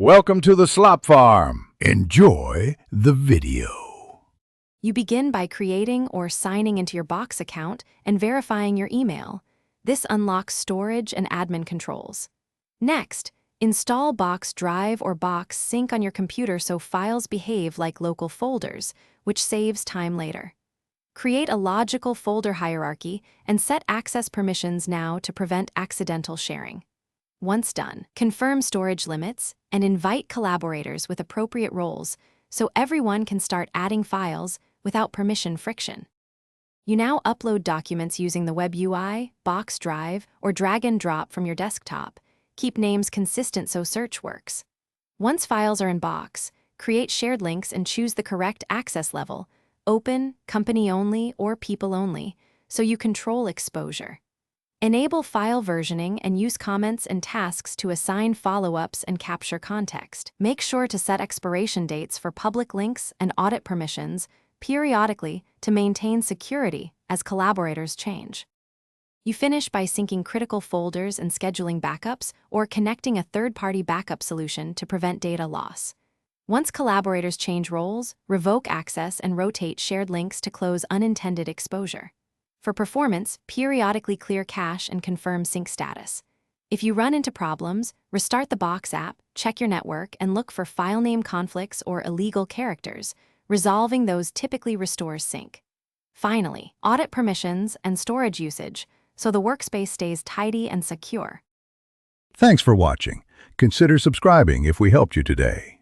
Welcome to the Slop Farm. Enjoy the video. You begin by creating or signing into your Box account and verifying your email. This unlocks storage and admin controls. Next, install Box Drive or Box Sync on your computer so files behave like local folders, which saves time later. Create a logical folder hierarchy and set access permissions now to prevent accidental sharing. Once done, confirm storage limits and invite collaborators with appropriate roles so everyone can start adding files without permission friction. You now upload documents using the Web UI, Box Drive, or drag and drop from your desktop. Keep names consistent so search works. Once files are in Box, create shared links and choose the correct access level, open, company only, or people only, so you control exposure. Enable file versioning and use comments and tasks to assign follow-ups and capture context. Make sure to set expiration dates for public links and audit permissions periodically to maintain security as collaborators change. You finish by syncing critical folders and scheduling backups or connecting a third-party backup solution to prevent data loss. Once collaborators change roles, revoke access and rotate shared links to close unintended exposure. For performance, periodically clear cache and confirm sync status. If you run into problems, restart the Box app, check your network, and look for file name conflicts or illegal characters. Resolving those typically restores sync. Finally, audit permissions and storage usage so the workspace stays tidy and secure. Thanks for watching. Consider subscribing if we helped you today.